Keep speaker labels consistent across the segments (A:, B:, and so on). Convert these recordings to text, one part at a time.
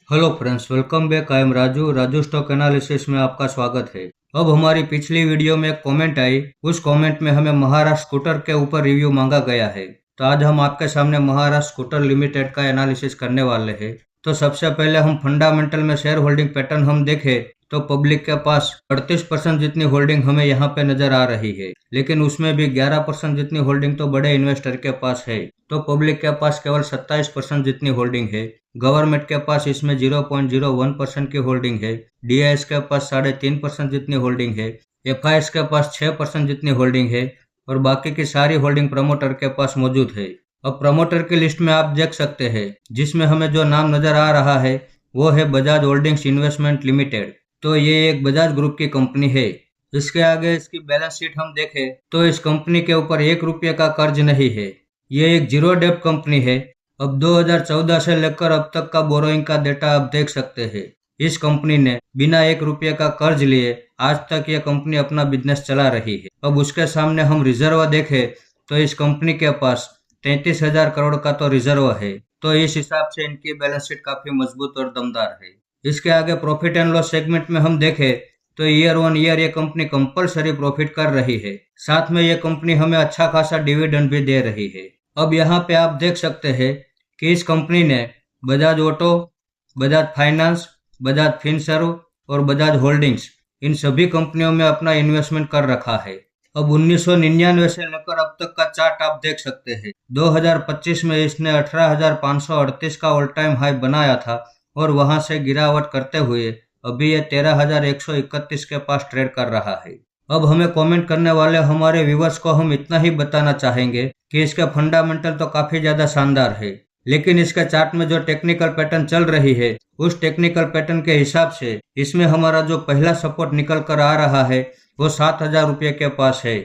A: Hello friends, welcome back. I am Raju stock analysis में आपका स्वागत है। अब हमारी पिछली वीडियो में एक कमेंट आई। उस कमेंट में हमें महाराष्ट्र स्कूटर के ऊपर रिव्यू मांगा गया है। तो आज हम आपके सामने महाराष्ट्र स्कूटर लिमिटेड का एनालिसिस करने वाले हैं। तो सबसे पहले हम फंडामेंटल में शेयर होल्डिंग पैटर्न हम देखें तो पब्लिक के पास 38% जितनी होल्डिंग हमें यहाँ पे नजर आ रही है, लेकिन उसमें भी 11% जितनी होल्डिंग तो बड़े इन्वेस्टर के पास है। तो पब्लिक के पास केवल 27% जितनी होल्डिंग है। गवर्नमेंट के पास इसमें 0.01% की होल्डिंग है। डीआईएस के पास 3.5% जितनी होल्डिंग है। एफआईएस के पास 6% जितनी होल्डिंग है और बाकी की सारी होल्डिंग प्रमोटर के पास मौजूद है। अब प्रमोटर की लिस्ट में आप देख सकते हैं, जिसमें हमें जो नाम नजर आ रहा है वो है बजाज होल्डिंग्स इन्वेस्टमेंट लिमिटेड। तो ये एक बजाज ग्रुप की कंपनी है। इसके आगे इसकी बैलेंस शीट हम देखें तो इस कंपनी के ऊपर 1 रुपये का कर्ज नहीं है। ये एक जीरो डेब्ट कंपनी है। अब 2014 से लेकर अब तक का बोरोइंग का डेटा आप देख सकते हैं। इस कंपनी ने बिना 1 रुपये का कर्ज लिए आज तक ये कंपनी अपना बिजनेस चला रही है। अब उसके सामने हम रिजर्व देखें तो इस कंपनी के पास 33,000 करोड़ का तो रिजर्व है। तो इस हिसाब से इनकी बैलेंस शीट काफी मजबूत और दमदार है। इसके आगे प्रॉफिट एंड लॉस सेगमेंट में हम देखें तो ईयर ऑन ईयर ये कंपनी कंपलसरी प्रॉफिट कर रही है। साथ में ये कंपनी हमें अच्छा खासा डिविडेंड भी दे रही है। अब यहाँ पे आप देख सकते हैं कि इस कंपनी ने Bajaj auto, Bajaj finance, Bajaj Finserv और बजाज होल्डिंग्स इन सभी कंपनियों में अपना इन्वेस्टमेंट कर रखा है। अब 1999 से लेकर अब तक का चार्ट आप देख सकते हैं। 2025 में इसने 18,538 का ऑल टाइम हाई बनाया था और वहां से गिरावट करते हुए अभी ये 13,131 के पास ट्रेड कर रहा है। अब हमें कमेंट करने वाले हमारे व्यूवर्स को हम इतना ही बताना चाहेंगे कि इसका फंडामेंटल तो काफी ज्यादा शानदार है, लेकिन इसके चार्ट में जो टेक्निकल पैटर्न चल रही है उस टेक्निकल पैटर्न के हिसाब से इसमें हमारा जो पहला सपोर्ट निकल कर आ रहा है वो 7,000 रुपये के पास है।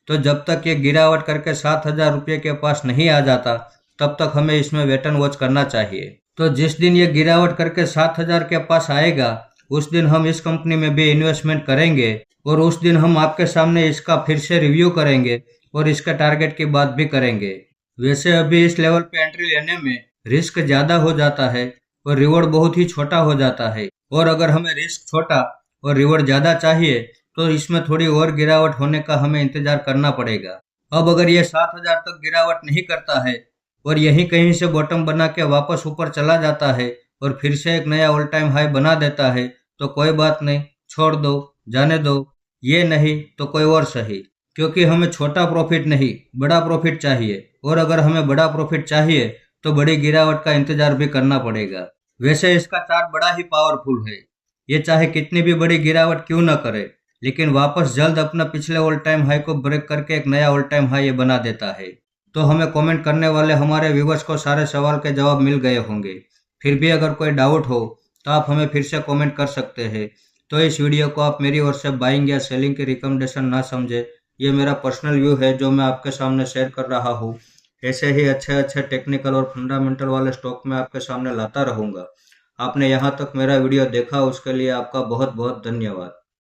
A: तो जब तक ये गिरावट करके 7,000 रुपये के पास नहीं आ जाता तब तक हमें इसमें वेट एंड वॉच करना चाहिए। तो जिस दिन ये गिरावट करके 7,000 के पास आएगा उस दिन हम इस कंपनी में भी इन्वेस्टमेंट करेंगे और उस दिन हम आपके सामने इसका फिर से रिव्यू करेंगे और इसका टारगेट की बात भी करेंगे। वैसे अभी इस लेवल पे एंट्री लेने में रिस्क ज्यादा हो जाता है और रिवॉर्ड बहुत ही छोटा हो जाता है, और अगर हमें रिस्क छोटा और रिवॉर्ड ज्यादा चाहिए तो इसमें थोड़ी और गिरावट होने का हमें इंतजार करना पड़ेगा। अब अगर ये 7,000 तक गिरावट नहीं करता है और यहीं कहीं से बॉटम बना के वापस ऊपर चला जाता है और फिर से एक नया ऑल टाइम हाई बना देता है तो कोई बात नहीं, छोड़ दो, जाने दो। ये नहीं तो कोई और सही, क्योंकि हमें छोटा प्रॉफिट नहीं बड़ा प्रॉफिट चाहिए, और अगर हमें बड़ा प्रॉफिट चाहिए तो बड़ी गिरावट का इंतजार भी करना पड़ेगा। वैसे इसका चार्ट बड़ा ही पावरफुल है। ये चाहे कितनी भी बड़ी गिरावट क्यों न करे, लेकिन वापस जल्द अपना पिछले ऑल टाइम हाई को ब्रेक करके एक नया ऑल टाइम हाई ये बना देता है। तो हमें कमेंट करने वाले हमारे व्यूवर्स को सारे सवाल के जवाब मिल गए होंगे। फिर भी अगर कोई डाउट हो तो आप हमें फिर से कमेंट कर सकते हैं। तो इस वीडियो को आप मेरी ओर से बाइंग या सेलिंग की रिकमेंडेशन ना समझे। ये मेरा पर्सनल व्यू है जो मैं आपके सामने शेयर कर रहा हूँ। ऐसे ही अच्छे अच्छे टेक्निकल और फंडामेंटल वाले स्टॉक मैं आपके सामने लाता रहूँगा। आपने यहाँ तक मेरा वीडियो देखा उसके लिए आपका बहुत बहुत धन्यवाद।